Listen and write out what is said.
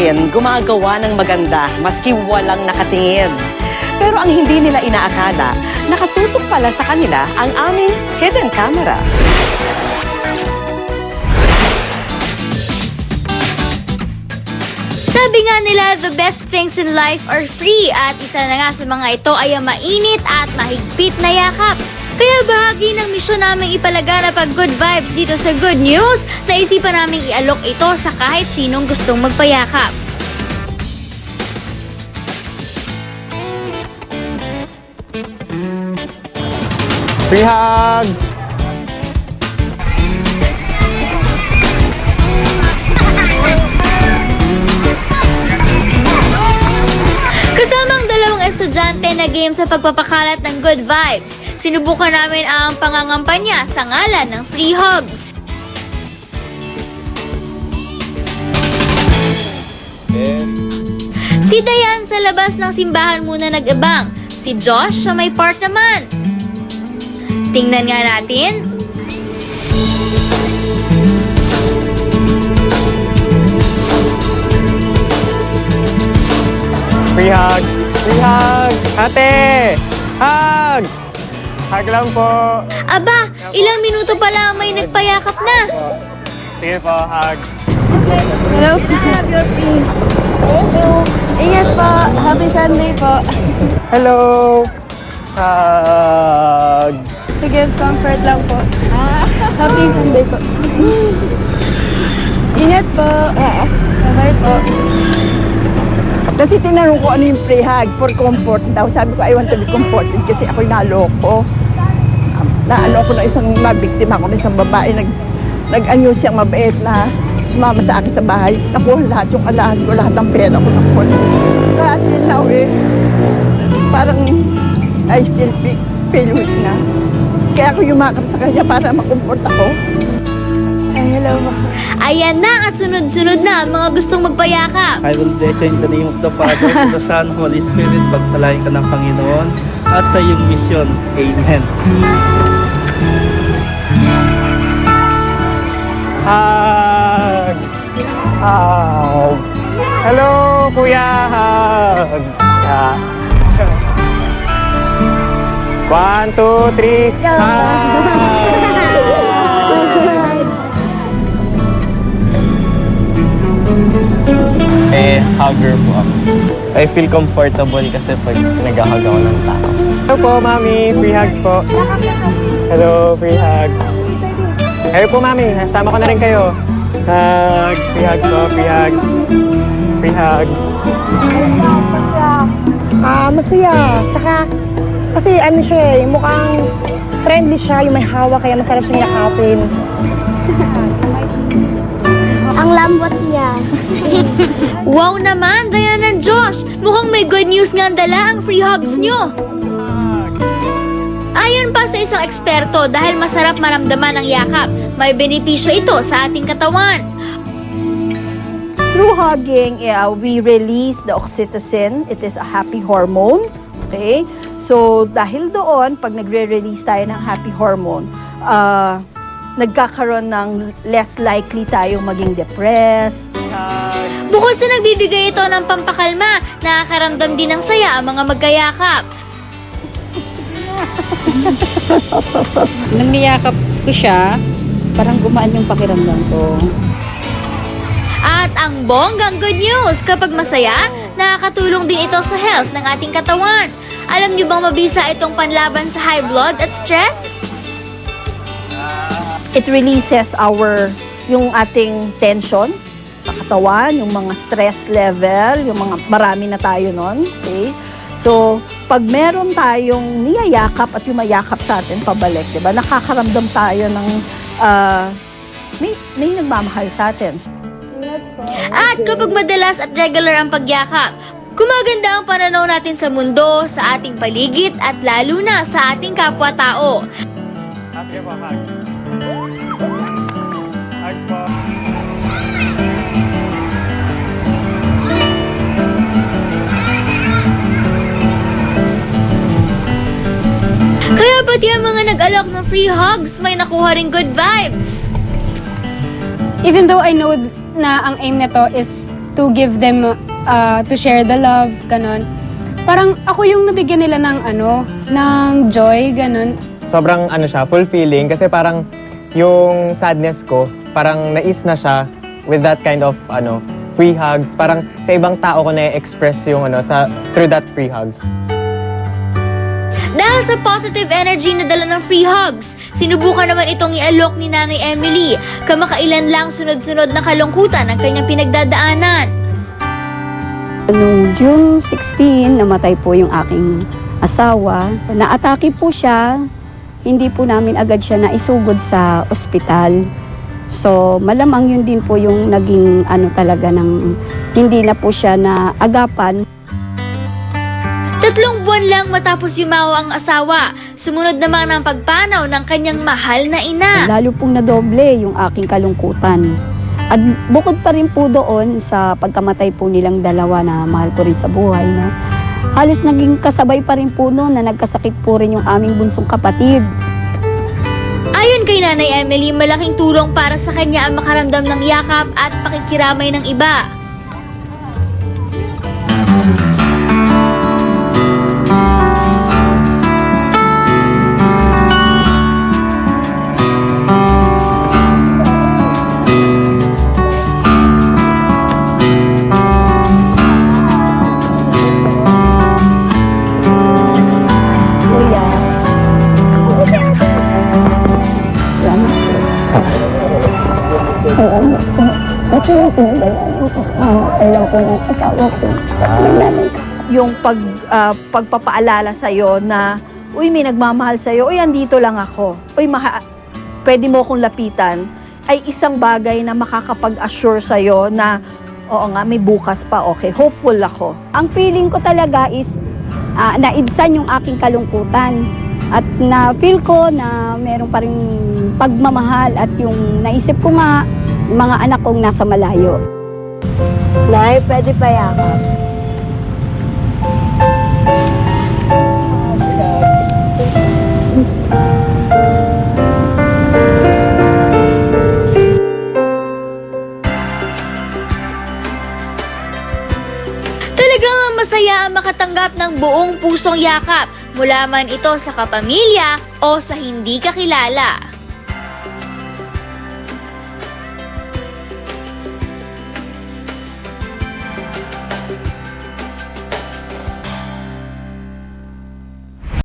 rin gumagawa ng maganda maski walang nakatingin. Pero ang hindi nila inaakala, nakatutok pala sa kanila ang aming hidden camera. Sabi nga nila, the best things in life are free at isa na nga sa mga ito ay ang mainit at mahigpit na yakap. Kaya bahagi ng misyon naming ipalaganap ang good vibes dito sa Good News, naisipan naming ialok ito sa kahit sinong gustong magpayakap. Free hugs! Kasama ang dalawang estudyante na game sa pagpapakalat ng good vibes, sinubukan namin ang pangangampanya sa ngalan ng free hugs. Si Dayan sa labas ng simbahan muna nag-ibang, si Josh sa may part naman. Tingnan nga natin. Free hug! Free hug! Ate! Hug! Hug lang po! Aba, ilang minuto pa lang may nagpayakap na. Sige po, hug! Hello po. You're free. Hello. Ingat po. Happy Sunday po. Hello! Hug! Sige, comfort lang po. Happy Sunday po. Ingat po. Bye-bye po. Kasi tinanong ko ano yung free hug for comfort daw. Sabi ko, I want to be comforted kasi ako'y naloko. Naano ko na isang mabiktima ko na isang babae. Nag-anyo siyang mabait na sumama sa akin sa bahay. Nakuha lahat yung alahas ko, lahat ng pera ko nakuha. Kaya till now parang I still feel weak na. Kaya ako yumakap sa kanya para makomfort ako. Ay, hello ma. Ayan na at sunod-sunod na ang mga gustong magpayakap. I will bless you in the name of the Father, the Son, Holy Spirit. Pagpalain ka ng Panginoon at sa iyong mission. Amen. Hug! Hug! Hello, Kuya! Hug! Yeah. 1, 2, 3, hug! Hugger po ako. I feel comfortable kasi pag nag-hug ako ng tao. Hello po, Mami. Free hugs po. Hello, free hugs. Hello po, Mami. Nasama ko na rin kayo. Hug. Free hugs po. Free hugs. Free hugs. Masaya. Tsaka, kasi ano siya mukhang friendly siya, yung may hawak, kaya masarap siyang yakapin. Ang lambot niya. Wow naman, Dayan and Josh! Mukhang may good news nga ang dala ang free hugs nyo. Ayon pa sa isang eksperto, dahil masarap maramdaman ang yakap, may benepisyo ito sa ating katawan. Through hugging, we release the oxytocin. It is a happy hormone. Okay? So, dahil doon, pag nagre-release tayo ng happy hormone, nagkakaroon ng less likely tayong maging depressed. Bukod sa nagbibigay ito ng pampakalma, nakakaramdam din ng saya ang mga magkayakap. Nang niyakap ko siya, parang gumaan yung pakiramdam ko. At ang bonggang good news, kapag masaya, nakakatulong din ito sa health ng ating katawan. Alam niyo bang mabisa itong panlaban sa high blood at stress? It releases yung ating tension sa katawan, yung mga stress level, yung mga marami na tayo nun. Okay? So, pag meron tayong niyayakap at yung mayakap sa atin pabalik, di ba? Nakakaramdam tayo ng may nagmamahal sa atin. At kapag madalas at regular ang pagyakap, gumaganda ang pananaw natin sa mundo, sa ating paligid at lalo na sa ating kapwa-tao. Sige po, hug. Hug po. Kaya pati ang mga nag-alok ng free hugs, may nakuha ring good vibes. Even though I know na ang aim nito is to give them, to share the love, ganon. Parang ako yung nabigyan nila ng joy, ganon. Sobrang fulfilling kasi parang yung sadness ko, parang nais na siya with that kind of free hugs. Parang sa ibang tao ko na-express yung through that free hugs. Dahil sa positive energy na dala ng free hugs, sinubukan naman itong ialok ni Nanay Emily. Kamakailan lang sunod-sunod na kalungkutan ang kanyang pinagdadaanan. Noong June 16, namatay po yung aking asawa. Naatake po siya. Hindi po namin agad siya naisugod sa ospital. So, malamang yun din po yung naging talaga ng hindi na po siya na agapan. 3 buwan lang matapos yumawa ang asawa, sumunod naman ang pagpanaw ng kanyang mahal na ina. Lalo pong nadoble yung aking kalungkutan. At bukod pa rin po doon sa pagkamatay po nilang dalawa na mahal ko rin sa buhay, halos naging kasabay pa rin po noon na nagkasakit po rin yung aming bunsong kapatid. Ayon kay Nanay Emily, malaking tulong para sa kanya ang makaramdam ng yakap at pakikiramay ng iba. Yung pagpapaalala sa'yo na, uy, may nagmamahal sa'yo, uy, andito lang ako, uy, pwede mo akong lapitan, ay isang bagay na makakapag-assure sa'yo na, oo nga, may bukas pa, okay, hopeful ako. Ang feeling ko talaga is naibsan yung aking kalungkutan. At na-feel ko na meron pa rin pagmamahal at yung naisip ko nga, yung mga anak kong nasa malayo. Nay, pwede pa yakap. Talagang masaya ang makatanggap ng buong pusong yakap, mula man ito sa kapamilya o sa hindi kakilala.